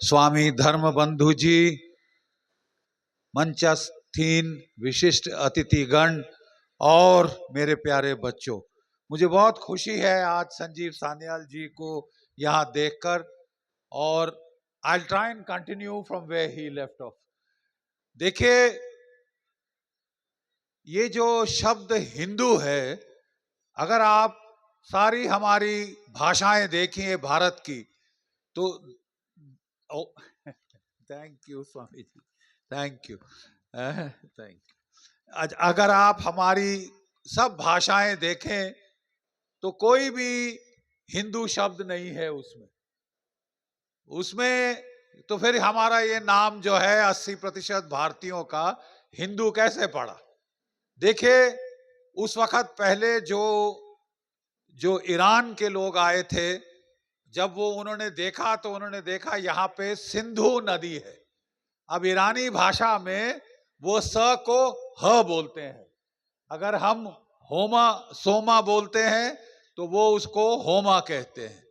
स्वामी धर्मबंधु जी, मंचस्थीन विशिष्ट अतिथिगण और मेरे प्यारे बच्चों, मुझे बहुत खुशी है आज संजीव सान्याल जी को यहाँ देखकर। और I will try and continue from where he left off. देखिए, ये जो शब्द हिंदू है, अगर आप सारी हमारी भाषाएं देखिए भारत की तो thank you Swami ji, thank you thank you. अगर आप हमारी सब भाषाएं देखें तो कोई भी हिंदू शब्द नहीं है उसमें तो फिर हमारा ये नाम जो है 80% भारतीयों का हिंदू कैसे पड़ा। देखिए, उस वक्त पहले जो ईरान के लोग आए थे, जब उन्होंने देखा यहाँ पे सिंधु नदी है। अब ईरानी भाषा में वो स को ह बोलते हैं। अगर हम होमा सोमा बोलते हैं तो वो उसको होमा कहते हैं,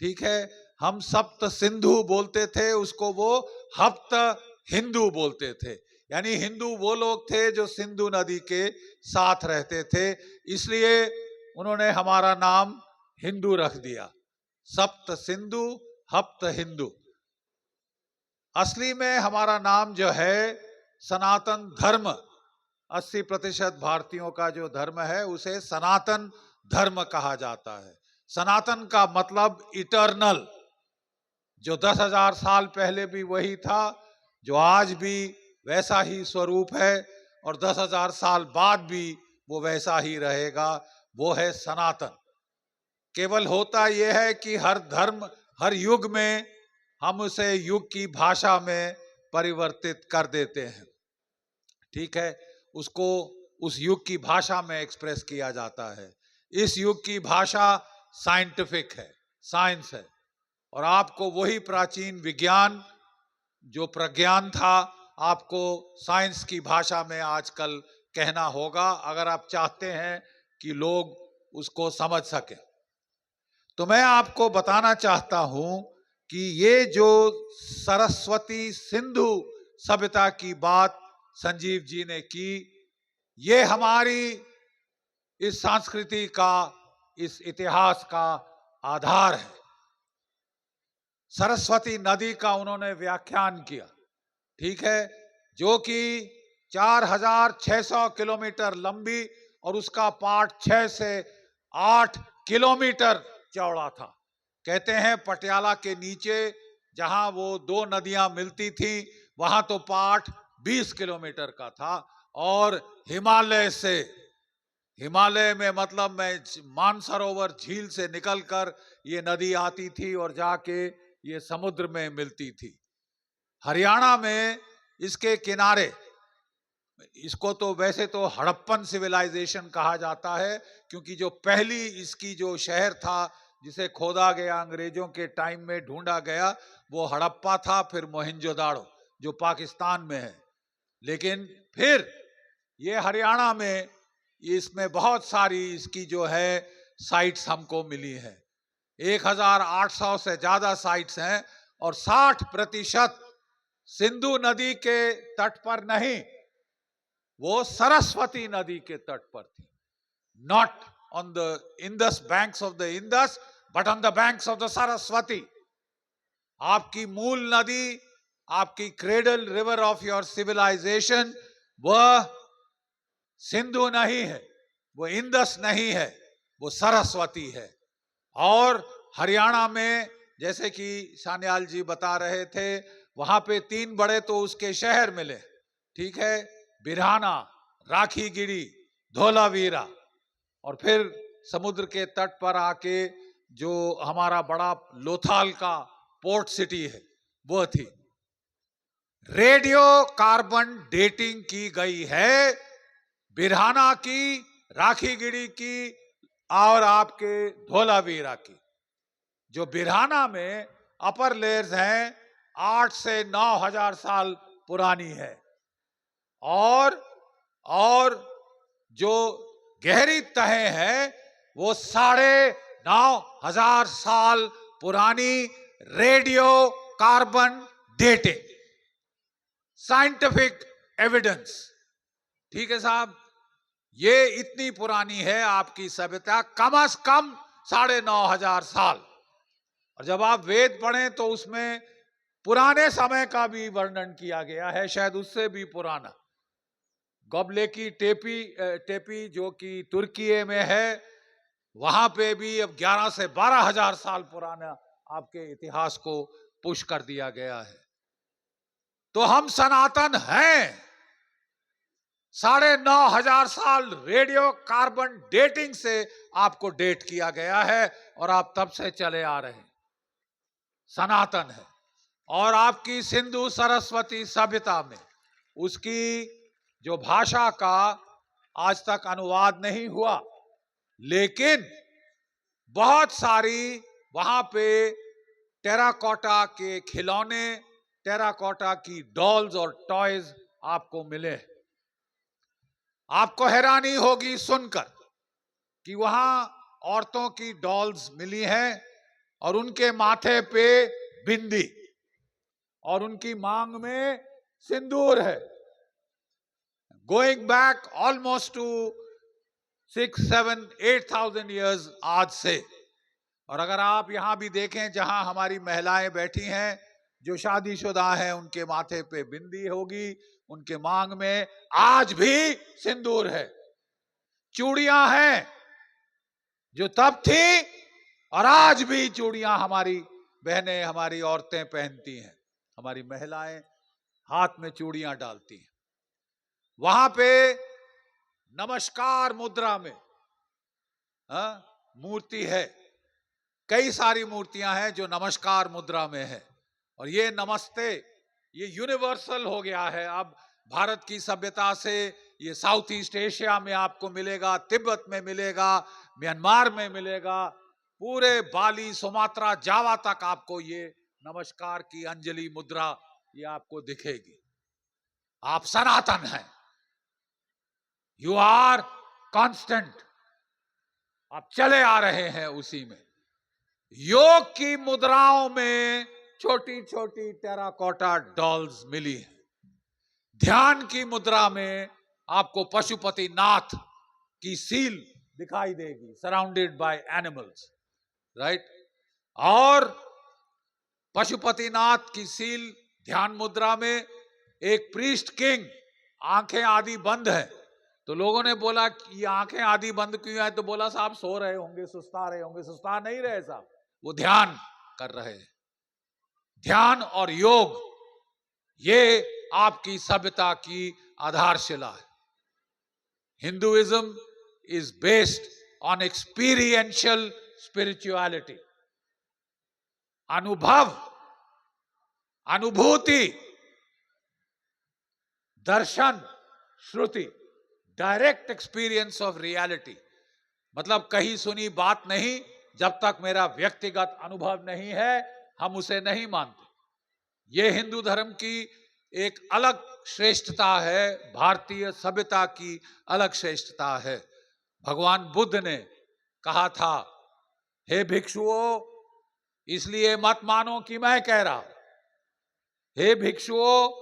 ठीक है। हम सप्त सिंधु बोलते थे, उसको वो हप्त हिंदू बोलते थे। यानी हिंदू वो लोग थे जो सिंधु नदी के साथ रहते थे, इसलिए उन्होंने हमारा नाम हिंदू रख दिया, सप्त सिंधु हप्त हिंदू। असली में हमारा नाम जो है सनातन धर्म, 80% भारतीयों का जो धर्म है उसे सनातन धर्म कहा जाता है। सनातन का मतलब इटर्नल, जो 10,000 साल पहले भी वही था, जो आज भी वैसा ही स्वरूप है और 10,000 साल बाद भी वो वैसा ही रहेगा, वो है सनातन। केवल होता यह है कि हर धर्म हर युग में हम उसे युग की भाषा में परिवर्तित कर देते हैं, ठीक है। उसको उस युग की भाषा में एक्सप्रेस किया जाता है। इस युग की भाषा साइंटिफिक है, साइंस है, और आपको वही प्राचीन विज्ञान जो प्रज्ञान था आपको साइंस की भाषा में आजकल कहना होगा, अगर आप चाहते हैं कि लोग उसको समझ सकें। तो मैं आपको बताना चाहता हूं कि ये जो सरस्वती सिंधु सभ्यता की बात संजीव जी ने की, ये हमारी इस संस्कृति का, इस इतिहास का आधार है। सरस्वती नदी का उन्होंने व्याख्यान किया, ठीक है, जो कि 4,600 किलोमीटर लंबी और उसका पार्ट 6 से 8 किलोमीटर चौड़ा था। कहते हैं पटियाला के नीचे जहां वो दो नदियां मिलती थी वहां तो पार्ट 20 किलोमीटर का था, और हिमालय में मतलब में मानसरोवर झील से निकलकर ये नदी आती थी और जाके ये समुद्र में मिलती थी। हरियाणा में इसके किनारे, इसको तो वैसे तो हड़प्पन सिविलाइजेशन कहा जाता है, क्योंकि जो पहली इसकी जो शहर था जिसे खोदा गया अंग्रेजों के टाइम में ढूंढा गया वो हड़प्पा था, फिर मोहनजोदाड़ो जो पाकिस्तान में है। लेकिन फिर ये हरियाणा में इसमें बहुत सारी इसकी जो है साइट्स हमको मिली है। 1,800 से ज्यादा साइट्स हैं और 60% सिंधु नदी के तट पर नहीं, वो सरस्वती नदी के तट पर थी। Not on the Indus banks of the Indus but on the banks of the Saraswati. आपकी मूल नदी, आपकी cradle river of your civilization वह सिंधु नहीं है, वो इंडस नहीं है, वो सरस्वती है। और हरियाणा में जैसे कि सान्याल जी बता रहे थे, वहां पे 3 बड़े तो उसके शहर मिले, ठीक है, बिरहाना, राखीगिरी, धोलावीरा, और फिर समुद्र के तट पर आके जो हमारा बड़ा लोथाल का पोर्ट सिटी है वो थी। रेडियो कार्बन डेटिंग की गई है बिरहाना की, राखीगिरी की और आपके धोलावीरा की। जो बिरहाना में अपर लेयर्स हैं 8 से 9,000 साल पुरानी है, और जो गहरी तहें हैं वो 9,500 साल पुरानी radio carbon dating, scientific evidence. ठीक है साहब, ये इतनी पुरानी है आपकी सभ्यता, कम से कम 9,500 साल। और जब आप वेद पढ़ें तो उसमें पुराने समय का भी वर्णन किया गया है, शायद उससे भी पुराना। गोबलेकी टेपी जो कि तुर्की में है, वहां पे भी अब 11 से 12,000 साल पुराना आपके इतिहास को पुश कर दिया गया है। तो हम सनातन हैं। 9,500 साल रेडियो कार्बन डेटिंग से आपको डेट किया गया है और आप तब से चले आ रहे हैं, सनातन है। और आपकी सिंधु सरस्वती सभ्यता में उसकी जो भाषा का आज तक अनुवाद नहीं हुआ, लेकिन बहुत सारी वहां पे टेराकोटा के खिलौने, टेराकोटा की डॉल्स और टॉयज आपको मिले। आपको हैरानी होगी सुनकर कि वहां औरतों की डॉल्स मिली हैं और उनके माथे पे बिंदी और उनकी मांग में सिंदूर है। Going back almost two 6, 7, 8,000 years आज से। और अगर आप यहां भी देखें जहां हमारी महिलाएं बैठी हैं जो शादीशुदा हैं, उनके माथे पे बिंदी होगी, उनके मांग में आज भी सिंदूर है। चूड़ियां हैं जो तब थी और आज भी चूड़ियां हमारी बहनें, हमारी औरतें पहनती हैं, हमारी महिलाएं हाथ में चूड़ियां डालती हैं। वहां पे नमस्कार मुद्रा में मूर्ति है, कई सारी मूर्तियां हैं जो नमस्कार मुद्रा में है। और ये नमस्ते ये यूनिवर्सल हो गया है। अब भारत की सभ्यता से ये साउथ ईस्ट एशिया में आपको मिलेगा, तिब्बत में मिलेगा, म्यांमार में मिलेगा, पूरे बाली, सुमात्रा, जावा तक आपको ये नमस्कार की अंजलि मुद्रा ये आपको दिखेगी। आप सनातन हैं, यू आर कांस्टेंट, आप चले आ रहे हैं उसी में। योग की मुद्राओं में छोटी छोटी टेराकोटा डॉल्स मिली है। ध्यान की मुद्रा में आपको पशुपतिनाथ की सील दिखाई देगी, सराउंडेड बाय एनिमल्स, राइट। और पशुपतिनाथ की सील ध्यान मुद्रा में एक प्रीस्ट किंग, आंखें आदि बंद है। तो लोगों ने बोला कि ये आंखें आदि बंद क्यों है? तो बोला साहब सो रहे होंगे, सुस्ता रहे होंगे। सुस्ता नहीं रहे साहब, वो ध्यान कर रहे हैं। ध्यान और योग ये आपकी सभ्यता की आधारशिला है। Hinduism is based on experiential spirituality, अनुभव, अनुभूति, दर्शन, श्रुति, डायरेक्ट एक्सपीरियंस ऑफ रियलिटी। मतलब कहीं सुनी बात नहीं, जब तक मेरा व्यक्तिगत अनुभव नहीं है हम उसे नहीं मानते। यह हिंदू धर्म की एक अलग श्रेष्ठता है, भारतीय सभ्यता की अलग श्रेष्ठता है। भगवान बुद्ध ने कहा था, हे भिक्षुओं, इसलिए मत मानो कि मैं कह रहा हूं। हे भिक्षुओं,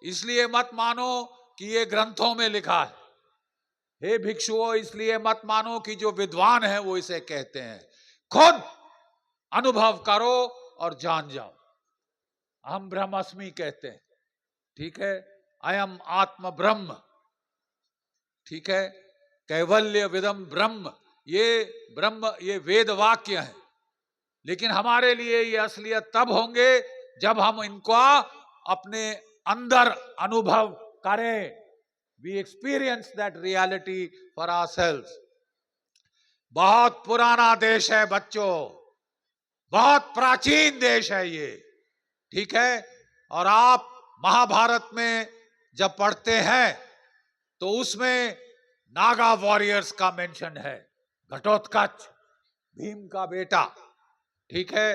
इसलिए मत मानो कि ये ग्रंथों में लिखा है। हे भिक्षुओं, इसलिए मत मानो कि जो विद्वान है वो इसे कहते हैं। खुद अनुभव करो और जान जाओ। हम ब्रह्मास्मि कहते हैं, ठीक है, अयम आत्म ब्रह्म, ठीक है, कैवल्य विदम ब्रह्म, ये ब्रह्म, ये वेद वाक्य है। लेकिन हमारे लिए ये असलियत तब होंगे जब हम इनको अपने अंदर अनुभव करें। We experience that reality for ourselves. बहुत पुराना देश है बच्चों, बहुत प्राचीन देश है ये, ठीक है। और आप महाभारत में जब पढ़ते हैं तो उसमें नागा वॉरियर्स का मेंशन है। घटोत्कच भीम का बेटा, ठीक है।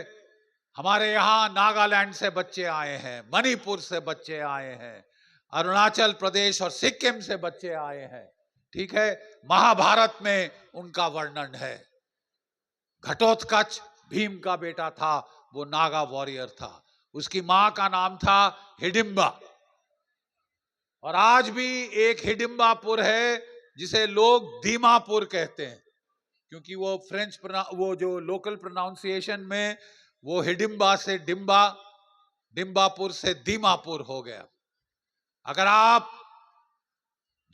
हमारे यहां नागालैंड से बच्चे आए हैं, मणिपुर से बच्चे आए हैं, अरुणाचल प्रदेश और सिक्किम से बच्चे आए हैं, ठीक है। महाभारत में उनका वर्णन है। घटोत्कच भीम का बेटा था, वो नागा वॉरियर था। उसकी मां का नाम था हिडिंबा। और आज भी एक हिडिंबापुर है जिसे लोग दीमापुर कहते हैं, क्योंकि वो वो जो लोकल प्रोनाउंसिएशन में वो हिडिंबा से डिम्बा, डिम्बापुर से दीमापुर हो गया। अगर आप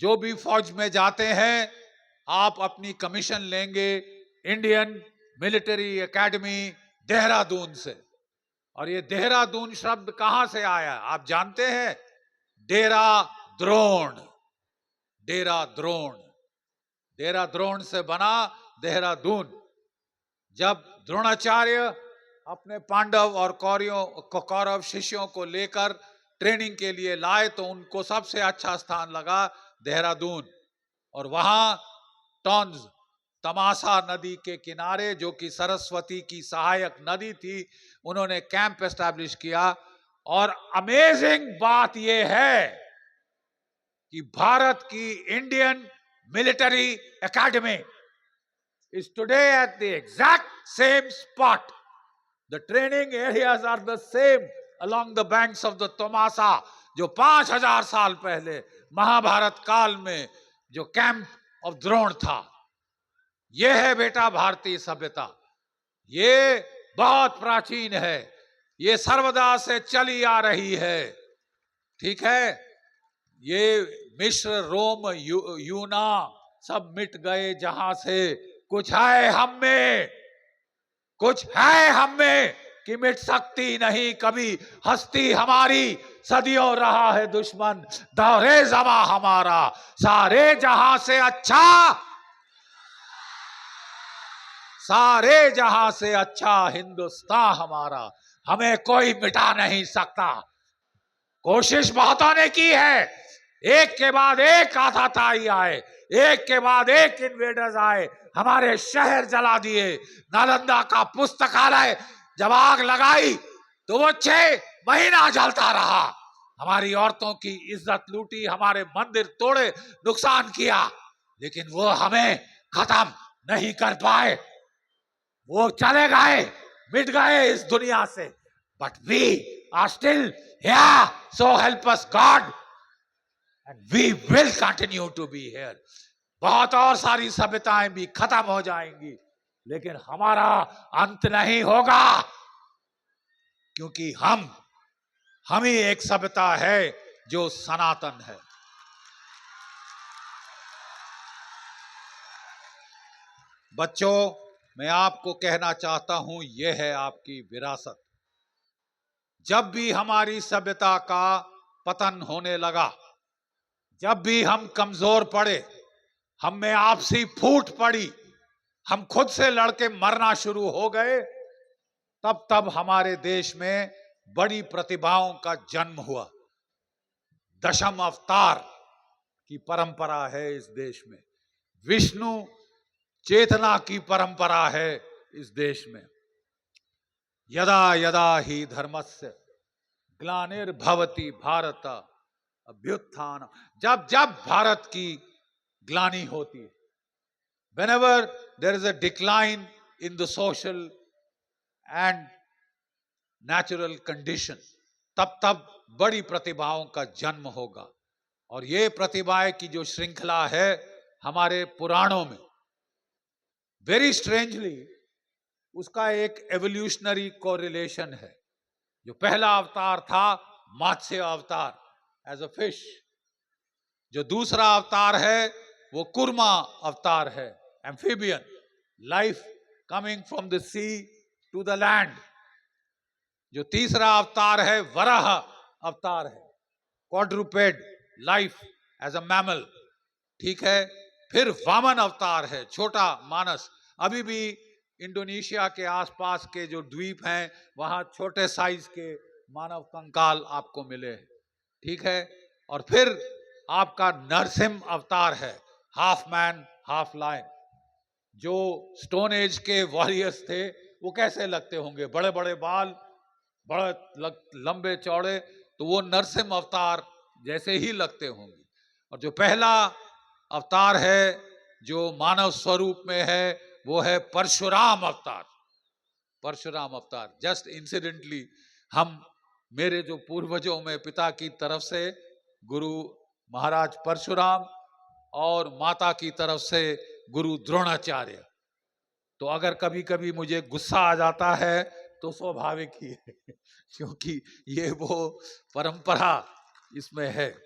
जो भी फौज में जाते हैं, आप अपनी कमीशन लेंगे इंडियन मिलिट्री एकेडमी देहरादून से। और ये देहरादून शब्द कहां से आया आप जानते हैं? डेरा द्रोण, डेरा द्रोण, डेरा द्रोण से बना देहरादून। जब द्रोणाचार्य अपने पांडव और कौरव शिष्यों को लेकर ट्रेनिंग के लिए लाए तो उनको सबसे अच्छा स्थान लगा देहरादून। और वहां टॉन्स तमाशा नदी के किनारे, जो कि सरस्वती की सहायक नदी थी, उन्होंने कैंप एस्टैब्लिश किया। और अमेजिंग बात यह है कि भारत की Indian military academy is today at the exact same spot. The training areas are the same along the banks of the Tomasa, जो 5000 साल पहले महाभारत काल में जो कैंप ऑफ द्रोण था। यह है बेटा भारतीय सभ्यता। ये बहुत प्राचीन है, ये सर्वदा से चली आ रही है। ठीक है, ये मिस्र, रोम, यूना सब मिट गए जहां से। कुछ है हम में, कुछ है हम में कि मिट सकती नहीं कभी हस्ती हमारी। सदियों रहा है दुश्मन दौरे ज़मा हमारा, सारे जहां से अच्छा, सारे जहां से अच्छा हिंदुस्तान हमारा। हमें कोई मिटा नहीं सकता। कोशिश बहुतों ने की है, एक के बाद एक आतताई आए, एक के बाद एक इन्वेडर्स आए, हमारे शहर जला दिए। नालंदा का पुस्तकालय जब आग लगाई तो वो 6 महीना जलता रहा। हमारी औरतों की इज्जत लूटी, हमारे मंदिर तोड़े, नुकसान किया, लेकिन वो हमें खत्म नहीं कर पाए। वो चले गए, मिट गए इस दुनिया से, but we are still here, so help us God, and we will continue to be here. बहुत और सारी सभ्यताएं भी खत्म हो जाएंगी, लेकिन हमारा अंत नहीं होगा, क्योंकि हम ही एक सभ्यता है जो सनातन है। बच्चों, मैं आपको कहना चाहता हूं, यह है आपकी विरासत। जब भी हमारी सभ्यता का पतन होने लगा, जब भी हम कमजोर पड़े, हम में आपसी फूट पड़ी, हम खुद से लड़के मरना शुरू हो गए, तब हमारे देश में बड़ी प्रतिभाओं का जन्म हुआ। दशम अवतार की परंपरा है इस देश में, विष्णु चेतना की परंपरा है इस देश में। यदा यदा ही धर्मस्य ग्लानिर्भवति भारत अभ्युत्थान, जब जब भारत की ग्लानि होती है, whenever there is a decline in the social and natural condition, तब बड़ी प्रतिभाओं का जन्म होगा। और ये प्रतिभाएं की जो श्रृंखला है हमारे पुराणों में, वेरी स्ट्रेंजली उसका एक एवोल्यूशनरी कोरिलेशन है। जो पहला अवतार था मत्स्य अवतार एज अ फिश, जो दूसरा अवतार है वो कुर्मा अवतार है, amphibian, life coming from the sea to the land. जो तीसरा अवतार है वराह अवतार है, quadruped, life as a mammal. ठीक है, फिर वामन अवतार है, छोटा मानस। अभी भी इंडोनेशिया के आसपास के जो द्वीप हैं वहां छोटे साइज के मानव कंकाल आपको मिले हैं। ठीक है, और फिर आपका नरसिंह अवतार है, हाफ मैन हाफ लायन। जो स्टोन एज के वॉरियर्स थे वो कैसे लगते होंगे, बड़े बड़े बाल, बड़े लंबे चौड़े, तो वो नरसिंह अवतार जैसे ही लगते होंगे। और जो पहला अवतार है जो मानव स्वरूप में है वो है परशुराम अवतार। परशुराम अवतार, जस्ट इंसिडेंटली हम मेरे जो पूर्वजों में पिता की तरफ से गुरु महाराज परशुराम और माता की तरफ से गुरु द्रोणाचार्य। तो अगर कभी कभी मुझे गुस्सा आ जाता है तो स्वाभाविक ही है क्योंकि ये वो परंपरा इसमें है,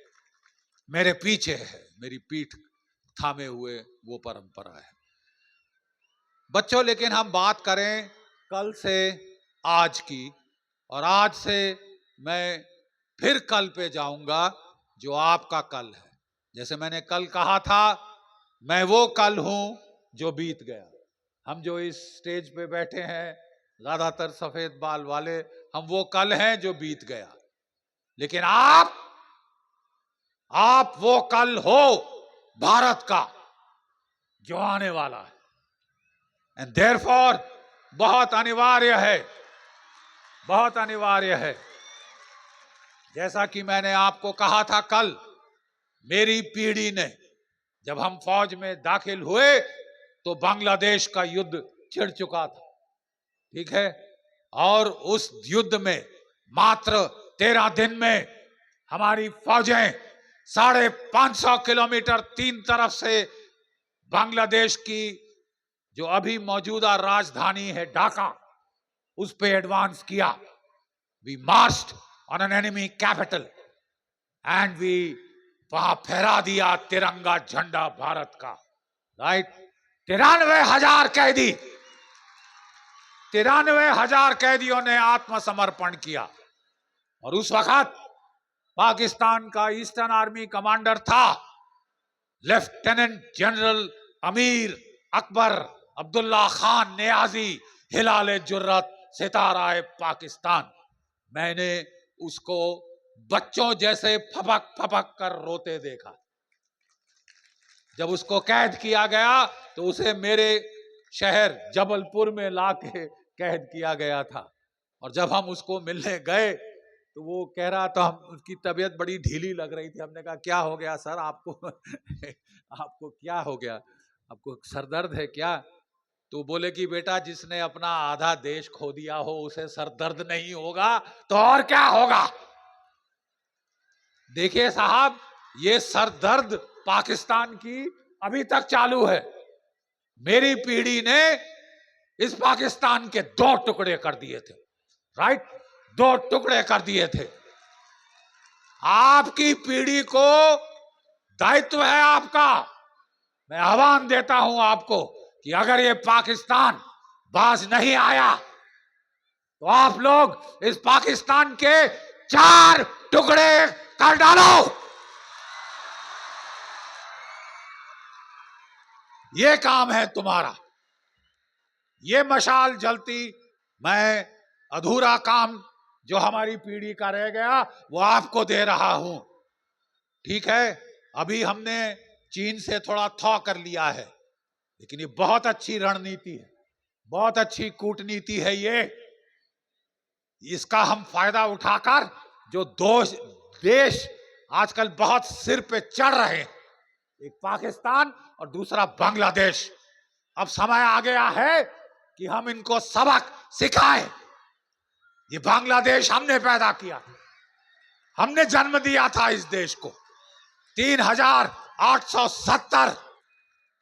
मेरे पीछे है, मेरी पीठ थामे हुए वो परंपरा है। बच्चों, लेकिन हम बात करें कल से आज की, और आज से मैं फिर कल पे जाऊंगा जो आपका कल है। जैसे मैंने कल कहा था, मैं वो कल हूं जो बीत गया। हम जो इस स्टेज पे बैठे हैं, ज्यादातर सफेद बाल वाले, हम वो कल हैं जो बीत गया। लेकिन आप वो कल हो भारत का जो आने वाला है। एंड देयरफॉर बहुत अनिवार्य है, बहुत अनिवार्य है, जैसा कि मैंने आपको कहा था कल, मेरी पीढ़ी ने, जब हम फौज में दाखिल हुए तो बांग्लादेश का युद्ध छिड़ चुका था, ठीक है, और उस युद्ध में मात्र 13 दिन में हमारी फौजें 550 किलोमीटर तीन तरफ से बांग्लादेश की जो अभी मौजूदा राजधानी है ढाका, उस पे एडवांस किया। We marched on an enemy capital and we वहां फहरा दिया तिरंगा झंडा भारत का, राइट। 93,000 कैदी, 93,000 कैदियों ने आत्मसमर्पण किया। और उस वक्त पाकिस्तान का ईस्टर्न आर्मी कमांडर था lieutenant general Amir Akbar Abdullah Khan Niazi, हिलाले जुर्रत सिताराए Pakistan. मैंने उसको बच्चों जैसे फपक फपक कर रोते देखा। जब उसको कैद किया गया तो उसे मेरे शहर जबलपुर में लाके कैद किया गया था। और जब हम उसको मिलने गए तो वो कह रहा था, उसकी तबीयत बड़ी ढीली लग रही थी। हमने कहा क्या हो गया सर आपको आपको क्या हो गया, आपको सरदर्द है क्या? तो बोले कि बेटा, जिसने अपना आधा देश खो दिया हो उसे सरदर्द नहीं होगा तो और क्या होगा। देखिए साहब, ये सरदर्द पाकिस्तान की अभी तक चालू है। मेरी पीढ़ी ने इस पाकिस्तान के 2 टुकड़े कर दिए थे, राइट, 2 टुकड़े कर दिए थे। आपकी पीढ़ी को दायित्व है आपका। मैं आह्वान देता हूं आपको कि अगर ये पाकिस्तान बाज नहीं आया तो आप लोग इस पाकिस्तान के 4 टुकड़े कर डालो। ये काम है तुम्हारा। ये मशाल जलती, मैं अधूरा काम जो हमारी पीढ़ी का रह गया वो आपको दे रहा हूं, ठीक है। अभी हमने चीन से थोड़ा थौ कर लिया है, लेकिन ये बहुत अच्छी रणनीति है, बहुत अच्छी कूटनीति है ये। इसका हम फायदा उठाकर जो 2 देश आजकल बहुत सिर पे चढ़ रहे हैं, एक पाकिस्तान और दूसरा बांग्लादेश, अब समय आ गया है कि हम इनको सबक सिखाएं। ये बांग्लादेश हमने पैदा किया, हमने जन्म दिया था इस देश को। 3,870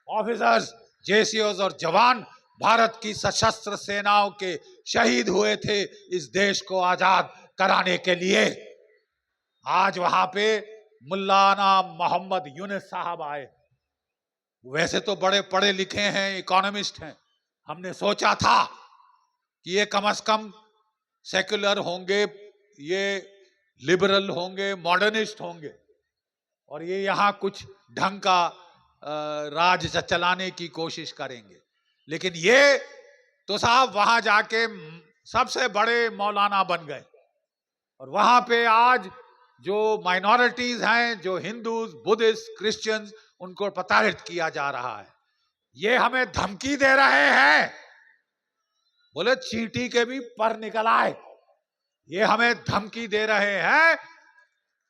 ऑफिसर्स, जेसीओज और जवान भारत की सशस्त्र सेनाओं के शहीद हुए थे इस देश को आजाद कराने के लिए। आज वहां पे मुल्लाना मोहम्मद यूनुस साहब आए। वैसे तो बड़े पढ़े लिखे हैं, इकोनॉमिस्ट हैं। हमने सोचा था कि ये कम से कम सेक्युलर होंगे, ये लिबरल होंगे, मॉडर्निस्ट होंगे, और ये यहाँ कुछ ढंग का राज चलाने की कोशिश करेंगे। लेकिन ये तो साहब वहां जाके सबसे बड़े मौलाना बन गए। और वहां पे आज जो माइनॉरिटीज हैं, जो हिंदूज, बुद्धिस्ट, क्रिश्चियंस, उनको प्रताड़ित किया जा रहा है। ये हमें धमकी दे रहे हैं, बोले चींटी के भी पर निकल आए। ये हमें धमकी दे रहे हैं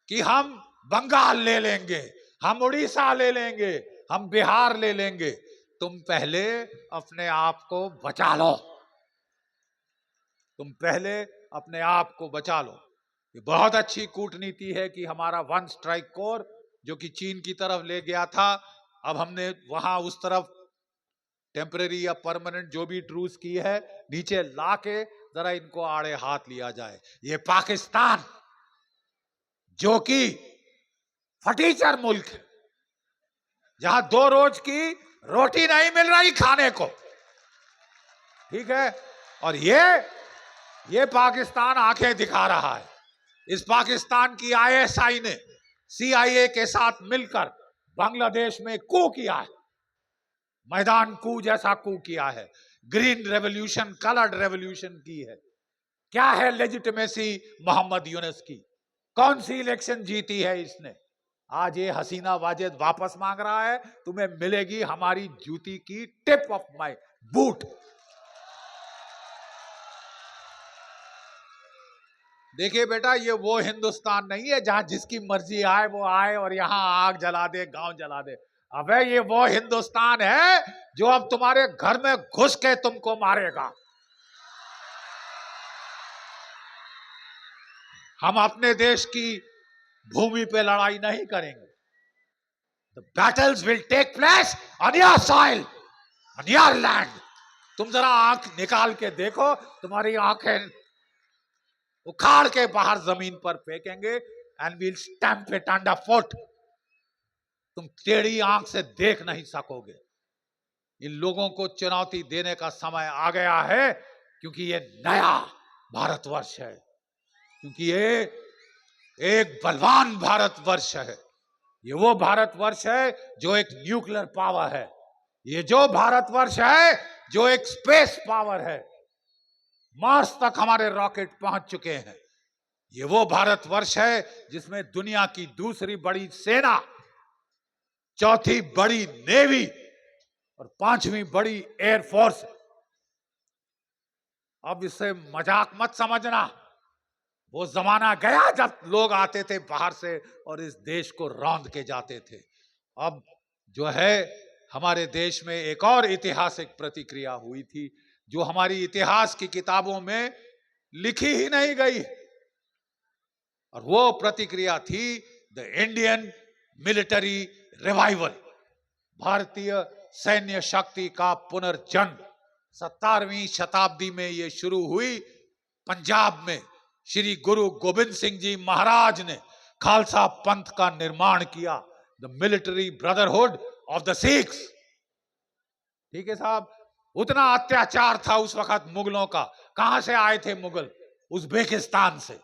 कि हम बंगाल ले लेंगे, हम उड़ीसा ले लेंगे, हम बिहार ले लेंगे। तुम पहले अपने आप को बचा लो, तुम पहले अपने आप को बचा लो। ये बहुत अच्छी कूटनीति है कि हमारा वन स्ट्राइक कोर जो कि चीन की तरफ ले गया था, अब हमने वहां उस तरफ टेम्परेरी या परमानेंट जो भी ट्रूस की है नीचे लाके जरा इनको आड़े हाथ लिया जाए। ये पाकिस्तान जो कि फटीचर मुल्क है, जहां 2 रोज की रोटी नहीं मिल रही खाने को, ठीक है, और ये पाकिस्तान आंखें दिखा रहा है। इस पाकिस्तान की आईएसआई ने सीआईए के साथ मिलकर बांग्लादेश में कू किया है, मैदान कू जैसा कू किया है, ग्रीन रेवोल्यूशन, कलर्ड रेवोल्यूशन की है। क्या है लेजिटिमेसी मोहम्मद यूनुस की? कौन सी इलेक्शन जीती है इसने? आज ये हसीना वाजिद वापस मांग रहा है, तुम्हें मिलेगी हमारी जूती की टिप ऑफ माय बूट। देखिए बेटा, ये वो हिंदुस्तान नहीं है जहां जिसकी मर्जी आए वो आए और यहां आग जला दे, गांव जला दे। अबे ये वो हिंदुस्तान है जो अब तुम्हारे घर में घुस के तुमको मारेगा। हम अपने देश की भूमि पे लड़ाई नहीं करेंगे। The battles will take place on your soil, on your land. तुम जरा आंख निकाल के देखो, तुम्हारी आंखें उखाड़ के बाहर जमीन पर फेंकेंगे and we'll stamp it underfoot. तुम टेढ़ी आंख से देख नहीं सकोगे। इन लोगों को चुनौती देने का समय आ गया है, क्योंकि ये नया भारतवर्ष है, क्योंकि ये एक बलवान भारतवर्ष है। ये वो भारतवर्ष है जो एक न्यूक्लियर पावर है। ये जो भारतवर्ष है जो एक स्पेस पावर है। मार्स तक हमारे रॉकेट पहुंच चुके हैं। ये वो भारतवर्ष है जिसमें दुनिया की दूसरी बड़ी सेना, चौथी बड़ी नेवी और 5वीं बड़ी एयरफोर्स। अब इसे मजाक मत समझना। वो जमाना गया जब लोग आते थे बाहर से और इस देश को रौंद के जाते थे। अब जो है हमारे देश में एक और ऐतिहासिक प्रतिक्रिया हुई थी जो हमारी इतिहास की किताबों में लिखी ही नहीं गई, और वो प्रतिक्रिया थी द इंडियन मिलिट्री रिवाइवल, भारतीय सैन्य शक्ति का पुनर्जन्म। 17वीं शताब्दी में ये शुरू हुई। पंजाब में श्री गुरु गोविंद सिंह जी महाराज ने खालसा पंथ का निर्माण किया, the military brotherhood of the Sikhs. ठीक है साहब, उतना अत्याचार था उस वक्त मुगलों का। कहां से आए थे मुगल? उज्बेकिस्तान से।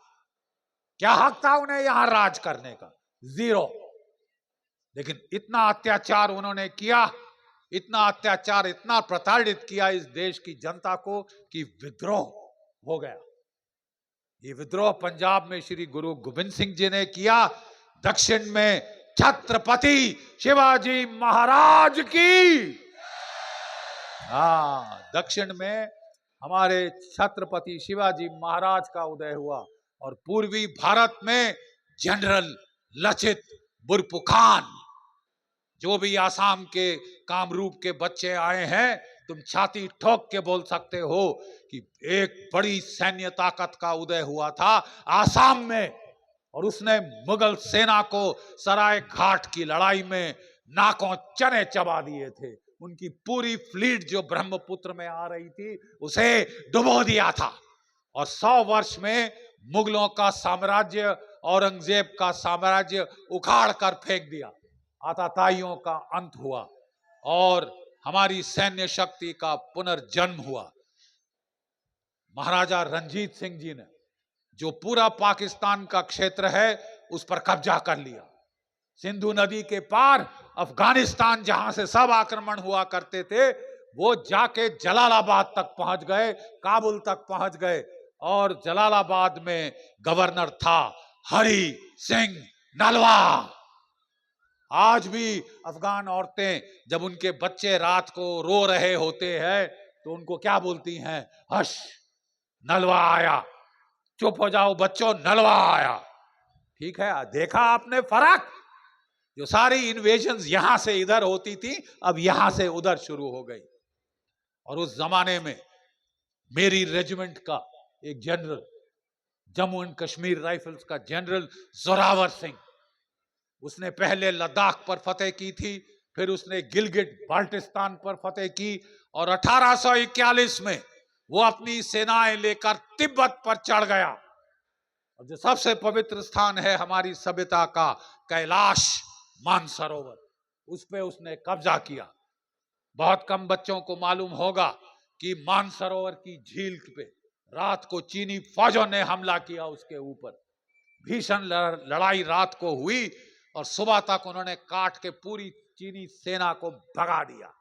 क्या हक था उन्हें यहां राज करने का? जीरो। लेकिन इतना अत्याचार उन्होंने किया, इतना अत्याचार, इतना प्रताड़ित किया इस देश की जनता को कि विद्रोह हो गया। ये विद्रोह पंजाब में श्री गुरु गोविंद सिंह जी ने किया। दक्षिण में छत्रपति शिवाजी महाराज की, दक्षिण में हमारे छत्रपति शिवाजी महाराज का उदय हुआ, और पूर्वी भारत में जनरल लचित बुरपुखान। जो भी आसाम के कामरूप के बच्चे आए हैं, तुम छाती ठोक के बोल सकते हो कि एक बड़ी सैन्य ताकत का उदय हुआ था आसाम में, और उसने मुगल सेना को सराय घाट की लड़ाई में नाकों चने चबा दिए थे। उनकी पूरी फ्लीट जो ब्रह्मपुत्र में आ रही थी उसे डुबो दिया था, और 100 वर्ष में मुगलों का साम्राज्य, औरंगजेब का साम्राज्य उखाड़ कर फेंक दिया। आताताइयों का अंत हुआ और हमारी सैन्य शक्ति का पुनर्जन्म हुआ। महाराजा रणजीत सिंह जी ने जो पूरा पाकिस्तान का क्षेत्र है उस पर कब्जा कर लिया। सिंधु नदी के पार अफगानिस्तान जहां से सब आक्रमण हुआ करते थे, वो जाके जलालाबाद तक पहुंच गए, काबुल तक पहुंच गए, और जलालाबाद में गवर्नर था हरि सिंह नलवा। आज भी अफगान औरतें जब उनके बच्चे रात को रो रहे होते हैं तो उनको क्या बोलती हैं? हश, नलवा आया, चुप हो जाओ बच्चों, नलवा आया। ठीक है, देखा आपने फर्क? जो सारी इन्वेजन्स यहां से इधर होती थी, अब यहां से उधर शुरू हो गई। और उस जमाने में मेरी रेजिमेंट का एक general Jammu and Kashmir rifles का जनरल जोरावर सिंह, उसने पहले लद्दाख पर फतेह की थी, फिर उसने गिलगिट बाल्टिस्तान पर फतेह की, और 1841 में वो अपनी सेनाएं लेकर तिब्बत पर चढ़ गया। और जो सबसे पवित्र स्थान है हमारी सभ्यता का, कैलाश मानसरोवर, उस पे उसने कब्जा किया। बहुत कम बच्चों को मालूम होगा कि मानसरोवर की झील पे रात को चीनी फौजों ने हमला किया उसके ऊपर। भीषण लड़ाई रात को हुई और सुबह तक उन्होंने काट के पूरी चीनी सेना को भगा दिया।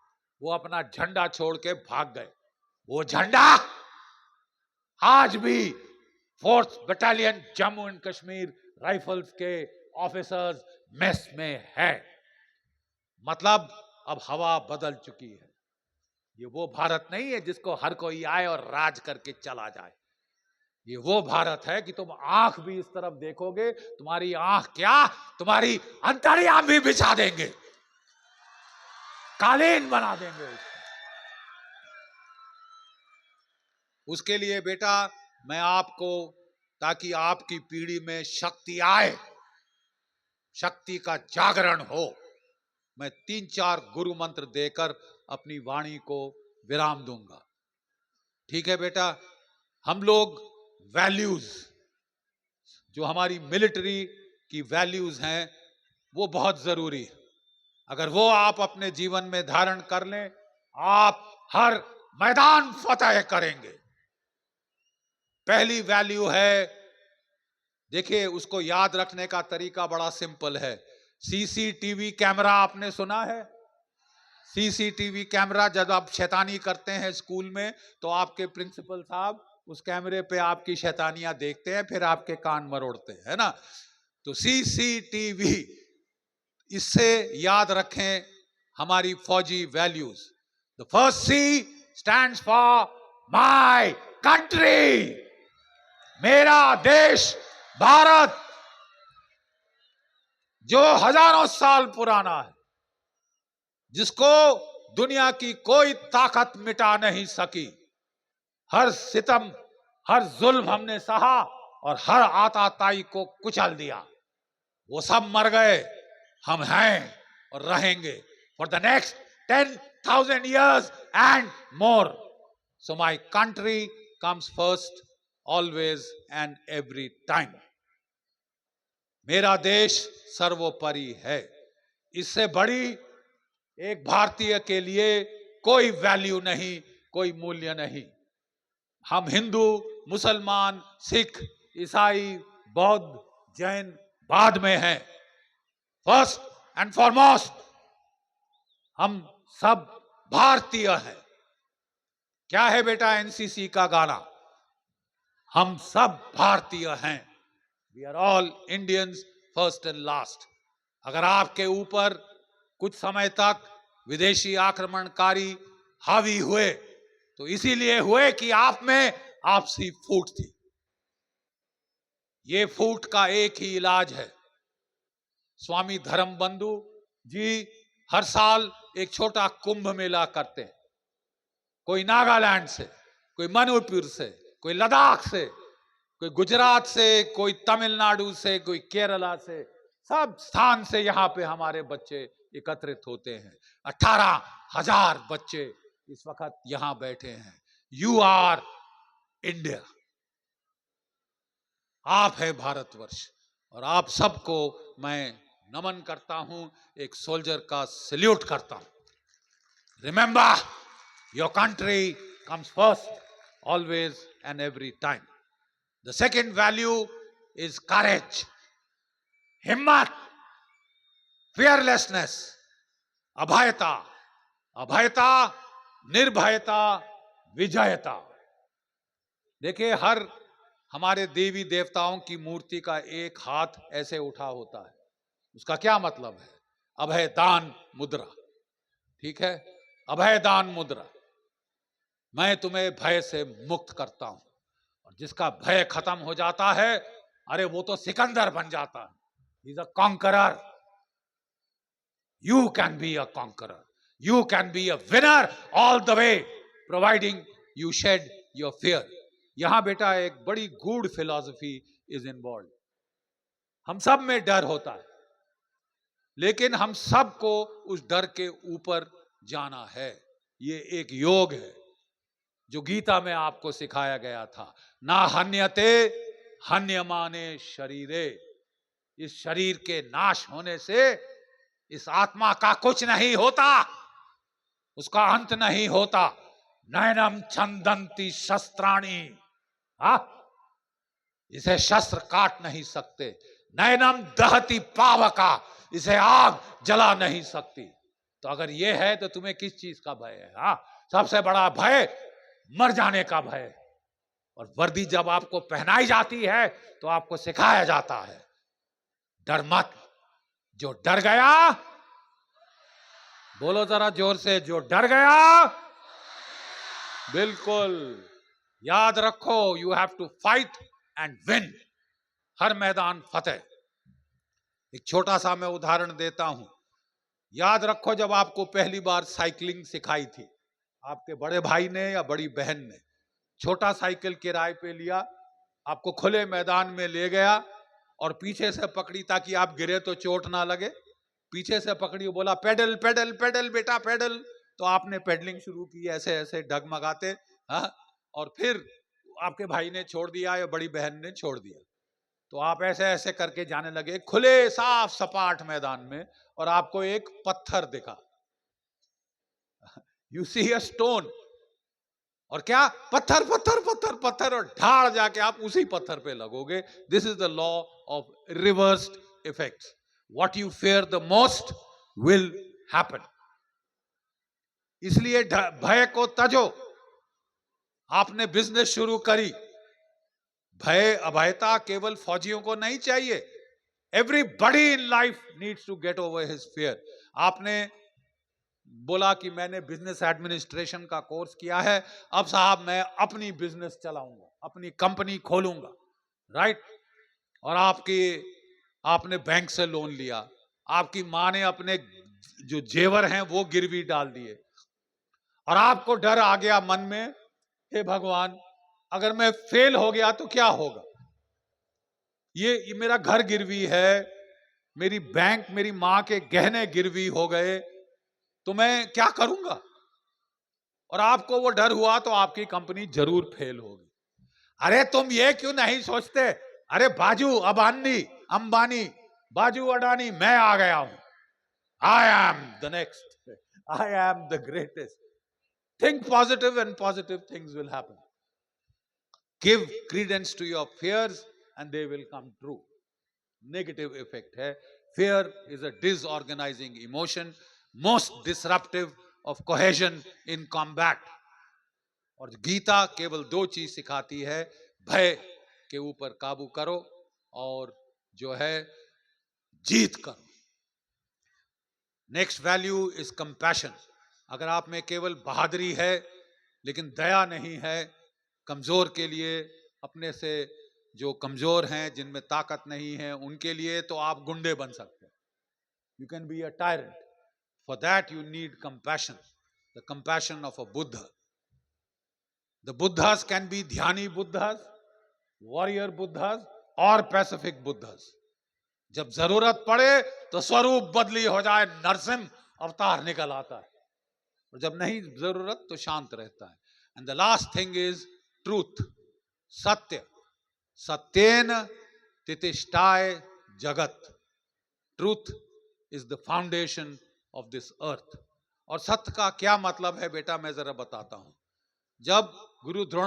वो अपना झंडा छोड़ के भाग गए। वो झंडा आज भी 4th battalion Jammu and Kashmir rifles के ऑफिसर्स मेस में है। मतलब अब हवा बदल चुकी है। ये वो भारत नहीं है जिसको हर कोई आए और राज करके चला जाए। ये वो भारत है कि तुम आंख भी इस तरफ देखोगे, तुम्हारी आंख क्या, तुम्हारी अंतर्यामी भी बिछा देंगे, कालीन बना देंगे। उसके लिए बेटा मैं आपको, ताकि आपकी पीढ़ी में शक्ति आए, शक्ति का जागरण हो, मैं 3-4 गुरु मंत्र देकर अपनी वाणी को विराम दूंगा। ठीक है बेटा? हम लोग वैल्यूज, जो हमारी मिलिट्री की वैल्यूज हैं, वो बहुत जरूरी है। अगर वो आप अपने जीवन में धारण कर लें, आप हर मैदान फतेह करेंगे। पहली वैल्यू है, देखिए उसको याद रखने का तरीका बड़ा सिंपल है। सीसीटीवी कैमरा आपने सुना है? सीसीटीवी कैमरा, जब आप शैतानी करते हैं स्कूल में तो आपके प्रिंसिपल साहब उस कैमरे पे आपकी शैतानियां देखते हैं, फिर आपके कान मरोड़ते हैं, है ना? तो सीसीटीवी, इससे याद रखें हमारी फौजी values. The first C stands for my country, मेरा देश भारत, जो हजारों साल पुराना है, जिसको दुनिया की कोई ताकत मिटा नहीं सकी। हर सितम, हर जुल्म हमने सहा और हर आताताई को कुचल दिया। वो सब मर गए, हम हैं और रहेंगे for the next 10,000 years and more. So my country comes first, always and every time. मेरा देश सर्वोपरि है। इससे बड़ी एक भारतीय के लिए कोई वैल्यू नहीं, कोई मूल्य नहीं। हम हिंदू, मुसलमान, सिख, ईसाई, बौद्ध, जैन बाद में हैं। फर्स्ट एंड फॉरमोस्ट हम सब भारतीय हैं। क्या है बेटा एनसीसी का गाना? हम सब भारतीय हैं। We are all Indians first and last. अगर आपके ऊपर कुछ समय तक विदेशी आक्रमणकारी हावी हुए तो इसीलिए हुए कि आप में आपसी फूट थी। ये फूट का एक ही इलाज है। स्वामी धर्मबंधु जी हर साल एक छोटा कुंभ मेला करते हैं। कोई नागालैंड से, कोई मणिपुर से, कोई लद्दाख से, कोई गुजरात से, कोई तमिलनाडु से, कोई केरला से, सब स्थान से यहां पे हमारे बच्चे एकत्रित होते हैं। 18,000 बच्चे इस वक्त यहां बैठे हैं। यू आर इंडिया, आप है भारतवर्ष, और आप सबको मैं नमन करता हूं, एक सोल्जर का सैल्यूट करता हूं। Remember, your country comes first, always and every time. The second value is करेज, हिम्मत, फियरलेसनेस, अभयता, अभयता, निर्भयता, विजयता। देखिए हर हमारे देवी देवताओं की मूर्ति का एक हाथ ऐसे उठा होता है, उसका क्या मतलब है? अभयदान मुद्रा। ठीक है, अभयदान मुद्रा। मैं तुम्हें भय से मुक्त करता हूं, और जिसका भय खत्म हो जाता है, अरे वो तो सिकंदर बन जाता है। He is a conqueror. You can be a conqueror. You can be a winner all the way, providing you shed your fear. यहां बेटा एक बड़ी गूढ़ फिलॉसफी इज इन्वॉल्व। हम सब में डर होता है, लेकिन हम सबको उस डर के ऊपर जाना है। ये एक योग है जो गीता में आपको सिखाया गया था। ना हन्यते हन्यमाने शरीरे, इस शरीर के नाश होने से इस आत्मा का कुछ नहीं होता, उसका अंत नहीं होता। नैनम छंदंती शस्त्राणी, हा, इसे शस्त्र काट नहीं सकते। नैनम दहती पावका, इसे आग जला नहीं सकती। तो अगर यह है तो तुम्हें किस चीज का भय है? हाँ, सबसे बड़ा भय मर जाने का भय। और वर्दी जब आपको पहनाई जाती है तो आपको सिखाया जाता है डर मत। जो डर गया, बोलो जरा जोर से, जो डर गया, बिल्कुल याद रखो, you have to fight and win. हर मैदान फतेह। एक छोटा सा मैं उदाहरण देता हूं। याद रखो, जब आपको पहली बार साइकिलिंग सिखाई थी, आपके बड़े भाई ने या बड़ी बहन ने छोटा साइकिल किराए पे लिया, आपको खुले मैदान में ले गया और पीछे से पकड़ी ताकि आप गिरे तो चोट ना लगे। पीछे से पकड़ी, बोला पेडल पेडल पेडल बेटा पेडल। तो आपने पेडलिंग शुरू की ऐसे ऐसे डगमगाते, हाँ, और फिर आपके भाई ने छोड़ दिया या बड़ी बहन ने छोड़ दिया, तो आप ऐसे ऐसे करके जाने लगे खुले साफ सपाट मैदान में, और आपको एक पत्थर दिखा। यू सी अ स्टोन, और क्या, पत्थर पत्थर पत्थर पत्थर, और ढाड़ जाके आप उसी पत्थर पे लगोगे। This is the law of reversed effects. What you fair the most will happen. इसलिए भय को तजो। आपने बिजनेस शुरू करी, भय अभयता केवल फौजियों को नहीं चाहिए। Everybody in life needs to get over his fear. आपने बोला कि मैंने बिजनेस एडमिनिस्ट्रेशन का कोर्स किया है, अब साहब मैं अपनी बिजनेस चलाऊंगा, अपनी कंपनी खोलूंगा, राइट। और आपने बैंक से लोन लिया, आपकी मां ने अपने जो जेवर हैं वो गिरवी डाल दिए, और आपको डर आ गया मन में, हे भगवान अगर मैं फेल हो गया तो क्या होगा। ये मेरा घर गिरवी है, मेरी बैंक, मेरी मां के गहने गिरवी हो गए, तो मैं क्या करूंगा। और आपको वो डर हुआ तो आपकी कंपनी जरूर फेल होगी। अरे तुम ये क्यों नहीं सोचते, अरे बाजू अंबानी बाजू अडानी, मैं आ गया हूं, I am the next, I am the greatest. Think positive and positive things will happen. Give credence to your fears and they will come true. Negative effect है, fear is a disorganising emotion, most disruptive of cohesion in combat. और गीता केवल दो चीज सिखाती है, भय के ऊपर काबू करो और जो है जीत करो। Next value is compassion. अगर आप में केवल बहादुरी है लेकिन दया नहीं है कमजोर के लिए, अपने से जो कमजोर हैं, जिनमें ताकत नहीं है, उनके लिए, तो आप गुंडे बन सकते हैं। You can be a tyrant. For that you need compassion, the compassion of a Buddha. The Buddhas can be Dhyani Buddhas, warrior Buddhas और पैसिफिक Buddhas. जब जरूरत पड़े तो स्वरूप बदली हो जाए, नरसिंह अवतार निकल आता है, और जब नहीं जरूरत तो शांत रहता है। And the last thing is truth, सत्य। सत्येन तितिष्ठाय जगत। Truth is the foundation of this earth. और सत्य का क्या मतलब है बेटा, मैं जरा बताता हूं। जब गुरु द्रोण